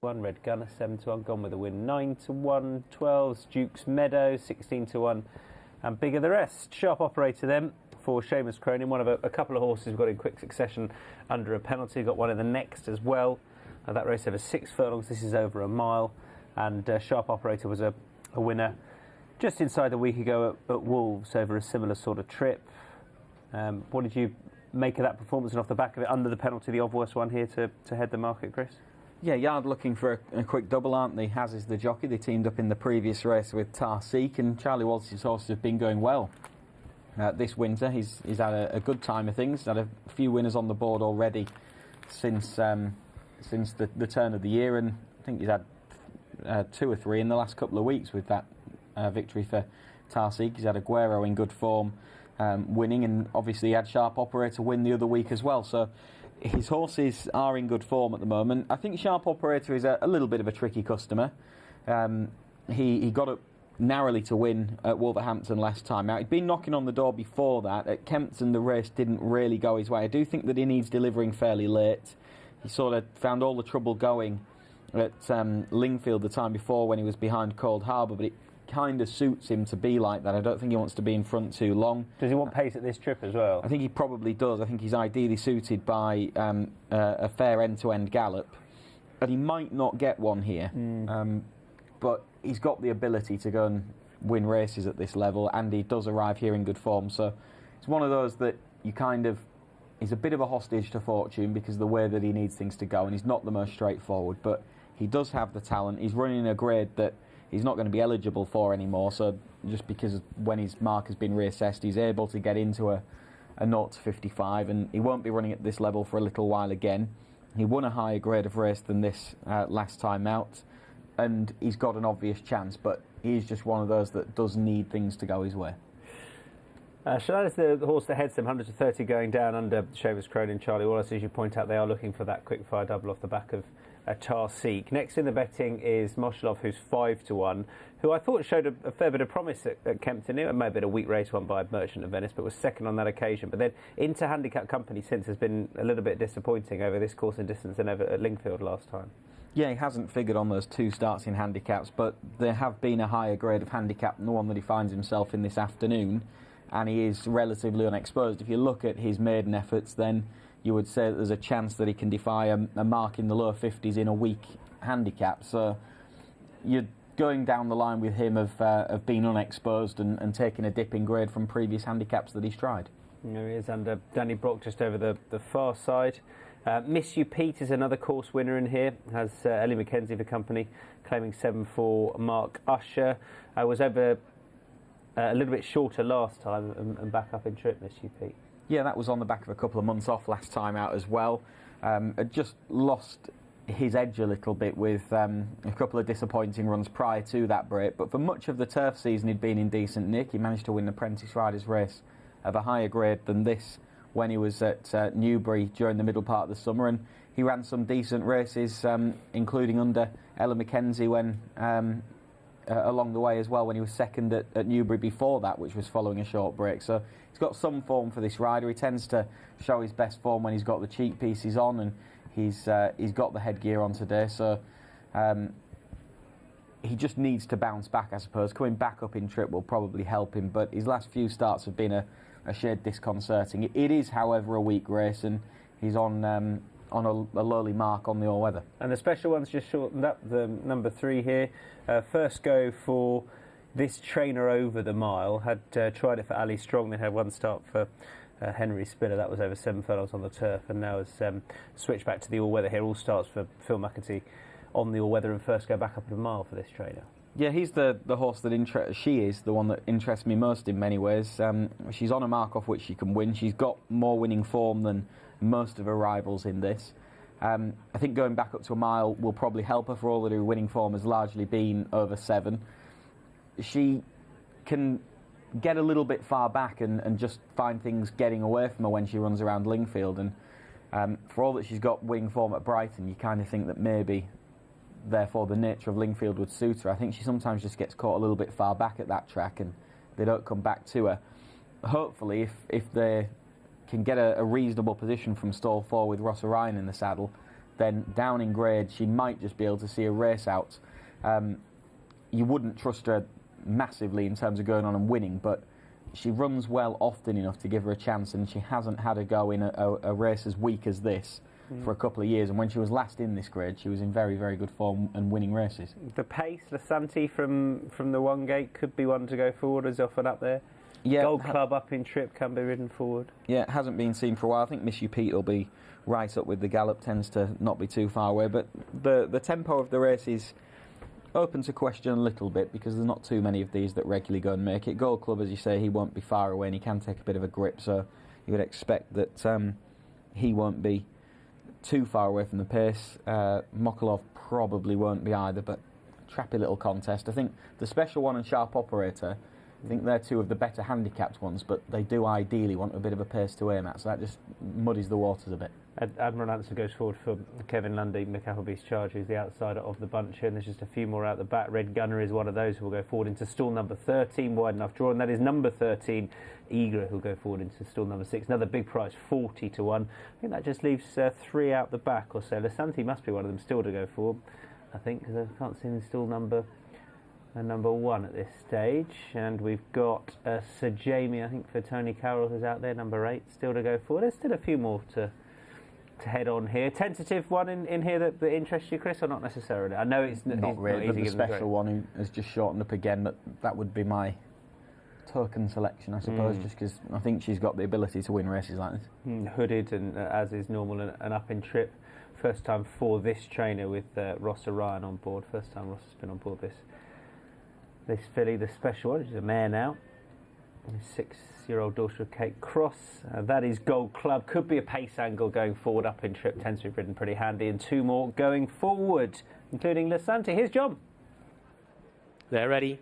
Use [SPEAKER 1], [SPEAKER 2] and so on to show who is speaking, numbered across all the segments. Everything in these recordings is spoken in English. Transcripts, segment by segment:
[SPEAKER 1] 1, Red Gunner 7-1, Gone with the Wind 9-1, 12's Duke's Meadow 16-1, and Bigger the Rest. Sharp Operator then for Seamus Cronin, one of a couple of horses we've got in quick succession under a penalty. Got one in the next as well. That race over 6 furlongs. This is over a mile, and Sharp Operator was a winner just inside a week ago at Wolves over a similar sort of trip. What did you make of that performance, and off the back of it, under the penalty, the obvious one here to head the market, Chris?
[SPEAKER 2] Yeah, Yard looking for a quick double, aren't they? As is the jockey. They teamed up in the previous race with Tarseek, and Charlie Walsh's horses have been going well this winter. He's had a good time of things. He's had a few winners on the board already since the turn of the year, and I think he's had 2 or 3 in the last couple of weeks with that victory for Tarseek. He's had Aguero in good form, winning, and obviously he had Sharp Operator win the other week as well. So his horses are in good form at the moment. I think Sharp Operator is a little bit of a tricky customer. He got up narrowly to win at Wolverhampton last time out. He'd been knocking on the door before that. At Kempton, the race didn't really go his way. I do think that he needs delivering fairly late. He sort of found all the trouble going at Lingfield the time before when he was behind Cold Harbour, but it kind of suits him to be like that. I don't think he wants to be in front too long.
[SPEAKER 1] Does he want pace at this trip as well?
[SPEAKER 2] I think he probably does. I think he's ideally suited by a fair end-to-end gallop, and he might not get one here, but he's got the ability to go and win races at this level, and he does arrive here in good form. So it's one of those that he's a bit of a hostage to fortune because of the way that he needs things to go, and he's not the most straightforward, but he does have the talent. He's running a grade that he's not going to be eligible for anymore, so just because when his mark has been reassessed, he's able to get into a 0 to 55, and he won't be running at this level for a little while again. He won a higher grade of race than this last time out, and he's got an obvious chance, but he's just one of those that does need things to go his way.
[SPEAKER 1] Chanel is the horse that heads them, 100 to 30 going down under Seamus Cronin and Charlie Wallace. As you point out, they are looking for that quick fire double off the back of Tarseek. Next in the betting is Moshelov, who's 5-1, who I thought showed a fair bit of promise at Kempton. It may have been a weak race won by Merchant of Venice, but was second on that occasion. But then into handicap company since has been a little bit disappointing over this course and distance and over at Lingfield last time.
[SPEAKER 2] Yeah, he hasn't figured on those 2 starts in handicaps, but there have been a higher grade of handicap than the one that he finds himself in this afternoon, and he is relatively unexposed. If you look at his maiden efforts, then you would say that there's a chance that he can defy a mark in the low 50s in a weak handicap. So you're going down the line with him of being unexposed and taking a dip in grade from previous handicaps that he's tried.
[SPEAKER 1] There he is under Danny Brock just over the far side. Miss You Pete is another course winner in here, has Ellie McKenzie for company, claiming 7 for Mark Usher. Was over a little bit shorter last time and back up in trip, Miss You Pete.
[SPEAKER 2] Yeah, that was on the back of a couple of months off last time out as well. Had just lost his edge a little bit with a couple of disappointing runs prior to that break, but for much of the turf season he'd been in decent nick. He managed to win the Apprentice Riders race of a higher grade than this when he was at Newbury during the middle part of the summer, and he ran some decent races, including under Ella McKenzie when along the way as well, when he was second at Newbury before that, which was following a short break. So he's got some form for this rider. He tends to show his best form when he's got the cheek pieces on, and he's got the headgear on today. So he just needs to bounce back, I suppose. Coming back up in trip will probably help him, but his last few starts have been a shade disconcerting. It is, however, a weak race, and he's on a lowly mark on the all-weather.
[SPEAKER 1] And the special ones just shortened up. The number 3 here, first go for this trainer over the mile. Had tried it for Ali Strong, then had one start for Henry Spiller. That was over 7 furlongs on the turf, and now has switched back to the all-weather here. All starts for Phil McAtee on the all-weather, and first go back up at a mile for this trainer.
[SPEAKER 2] Yeah, he's the horse that she is the one that interests me most in many ways. She's on a mark off which she can win. She's got more winning form than most of her rivals in this. I think going back up to a mile will probably help her, for all that her winning form has largely been over 7. She can get a little bit far back and just find things getting away from her when she runs around Lingfield. And for all that she's got winning form at Brighton, you kind of think that maybe therefore the nature of Lingfield would suit her. I think she sometimes just gets caught a little bit far back at that track and they don't come back to her. Hopefully, if they can get a reasonable position from stall 4 with Ross Orion in the saddle, then down in grade she might just be able to see a race out. You wouldn't trust her massively in terms of going on and winning, but she runs well often enough to give her a chance, and she hasn't had a go in a race as weak as this for a couple of years. And when she was last in this grade, she was in very, very good form and winning races.
[SPEAKER 1] The pace, Lasanti from the one gate could be one to go forward, is often up there.
[SPEAKER 2] Yeah,
[SPEAKER 1] Gold Club up in trip can be ridden forward.
[SPEAKER 2] Yeah, it hasn't been seen for a while. I think Miss You Pete will be right up with the gallop, tends to not be too far away. But the tempo of the race is open to question a little bit because there's not too many of these that regularly go and make it. Gold Club, as you say, he won't be far away and he can take a bit of a grip, so you would expect that he won't be too far away from the pace. Mokolov probably won't be either, but trappy little contest. I think the Special One and Sharp Operator, I think they're two of the better handicapped ones, but they do ideally want a bit of a pace to aim at, so that just muddies the waters a bit.
[SPEAKER 1] Admiral Answer goes forward for Kevin Lundy. Mick Appleby's Charge, who's the outsider of the bunch here, and there's just a few more out the back. Red Gunner is one of those who will go forward into stall number 13, wide enough draw, and that is number 13, Eager, who'll go forward into stall number 6. Another big price, 40 to 1. I think that just leaves 3 out the back or so. Lasanti must be one of them still to go forward, I think, because I can't see in stall number 1 at this stage. And we've got Sir Jamie, I think, for Tony Carroll, who's out there, number 8, still to go forward. There's still a few more to head on here. Tentative one in here that interests you, Chris, or not necessarily? I know it's
[SPEAKER 2] not really.
[SPEAKER 1] Not easy,
[SPEAKER 2] the Special One who has just shortened up again, but that would be my token selection, I suppose, just because I think she's got the ability to win races like this.
[SPEAKER 1] Hooded, and as is normal, and up in trip. First time for this trainer with Ross Orion on board. First time Ross has been on board this filly, the Special One. She's a mare now. 6-year-old daughter of Kate Cross. That is Gold Club. Could be a pace angle going forward up in trip. Tends to be ridden pretty handy. And 2 more going forward, including Lasanti. Here's John.
[SPEAKER 3] They're ready.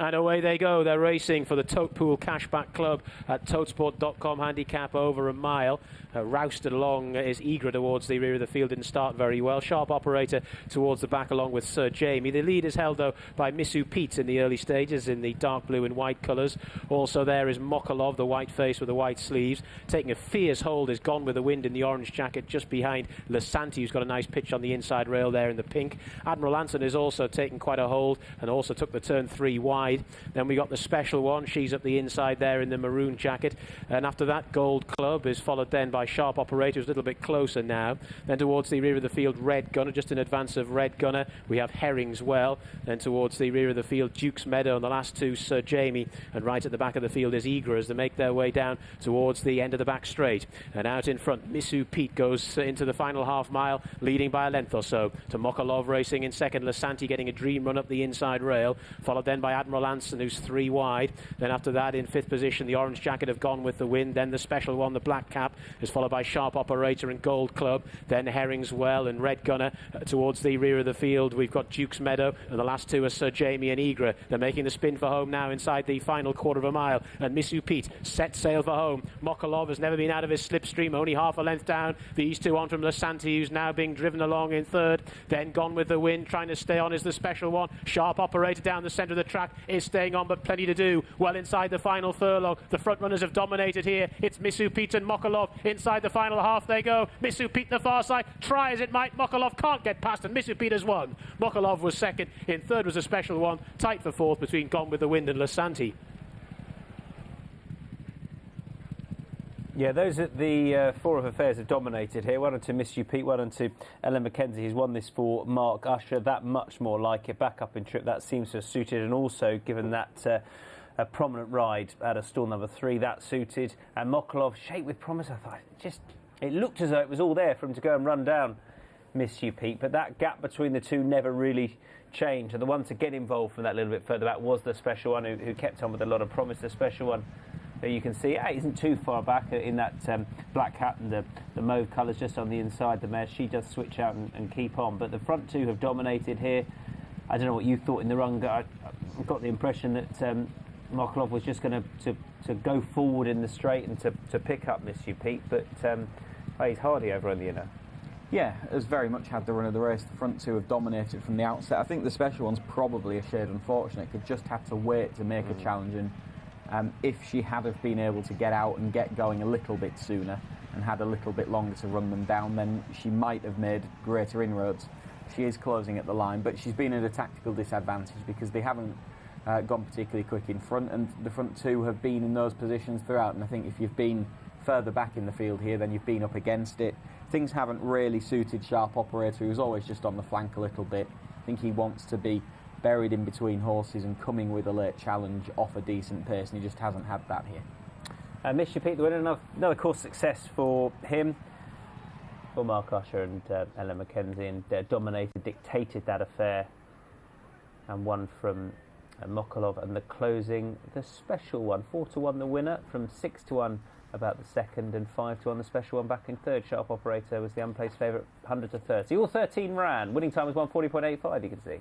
[SPEAKER 3] And away they go. They're racing for the Totepool Cashback Club at totesport.com. Handicap over a mile. Rousted along is Eager towards the rear of the field. Didn't start very well. Sharp Operator towards the back along with Sir Jamie. The lead is held, though, by Missu Pete in the early stages in the dark blue and white colours. Also there is Mokolov, the white face with the white sleeves. Taking a fierce hold is Gone with the Wind in the orange jacket just behind Lasanti, who's got a nice pitch on the inside rail there in the pink. Admiral Anson is also taking quite a hold and also took the turn 3 wide. Then we got the Special One. She's up the inside there in the maroon jacket. And after that, Gold Club is followed then by Sharp Operator, who's a little bit closer now. Then towards the rear of the field, Red Gunner, just in advance of Red Gunner. We have Herrings well. Then towards the rear of the field, Duke's Meadow, and the last 2, Sir Jamie. And right at the back of the field is Eager as they make their way down towards the end of the back straight. And out in front, Missu Pete goes into the final half mile, leading by a length or so. To Mokolov racing in second. Lasanti getting a dream run up the inside rail. Followed then by Admiral Anson, who's 3 wide. Then after that, in 5th position, the orange jacket have Gone with the Wind. Then the Special One, the black cap, is followed by Sharp Operator and Gold Club. Then Herrings well and Red Gunner. Towards the rear of the field, we've got Duke's Meadow, and the last 2 are Sir Jamie and Eager. They're making the spin for home now inside the final quarter of a mile. And Missu Pete set sail for home. Mokolov has never been out of his slipstream, only half a length down. These 2 on from Lasanti, who's now being driven along in 3rd. Then Gone with the Wind, trying to stay on, is the Special One. Sharp Operator down the centre of the track is staying on, but plenty to do. Well inside the final furlong, the front runners have dominated here. It's Missu Pete and Mokolov inside the final half. They go. Missu Pete the far side. Try as it might, Mokolov can't get past, and Missu Pete has won. Mokolov was second. In 3rd was a Special One. Tight for 4th between Gone with the Wind and Lasanti.
[SPEAKER 1] Yeah, those are the 4 of affairs have dominated here. One on to Missu Pete, one on to Ellen McKenzie, who's won this for Mark Usher. That much more like it. Back up in trip, that seems to have suited, and also given that a prominent ride out of stall number 3, that suited. And Mokolov, Shake with Promise, I thought it looked as though it was all there for him to go and run down Missu Pete, but that gap between the 2 never really changed. And the one to get involved from that little bit further back was the Special One, who kept on with a lot of promise. The Special One, you can see, isn't too far back in that black hat and the mauve colours just on the inside. The mare, she does switch out and keep on. But the front 2 have dominated here. I don't know what you thought in the run. I got the impression that Mokolov was just going to go forward in the straight and to pick up Missu Pete, but he's hardy over on the inner.
[SPEAKER 2] Yeah, has very much had the run of the race. The front 2 have dominated from the outset. I think the Special One's probably a shade unfortunate. Could just have to wait to make a challenge, and if she had have been able to get out and get going a little bit sooner, and had a little bit longer to run them down, then she might have made greater inroads. She is closing at the line, but she's been at a tactical disadvantage because they haven't gone particularly quick in front, and the front two have been in those positions throughout. And I think if you've been further back in the field here, then you've been up against it. Things haven't really suited Sharp Operator, who's always just on the flank a little bit. I think he wants to be buried in between horses and coming with a late challenge off a decent pace, and he just hasn't had that here.
[SPEAKER 1] Mission Pete, the winner, another course success for him. For Mark Usher and Ellen Mackenzie, and dominated, dictated that affair, and won from Mokolov. And the closing, the special one, 4-1 the winner, from 6-1 about the second, and 5-1 the special one back in third. Sharp Operator was the unplaced favourite, 100 to 30. All 13 ran. Winning time was 140.85, you can see.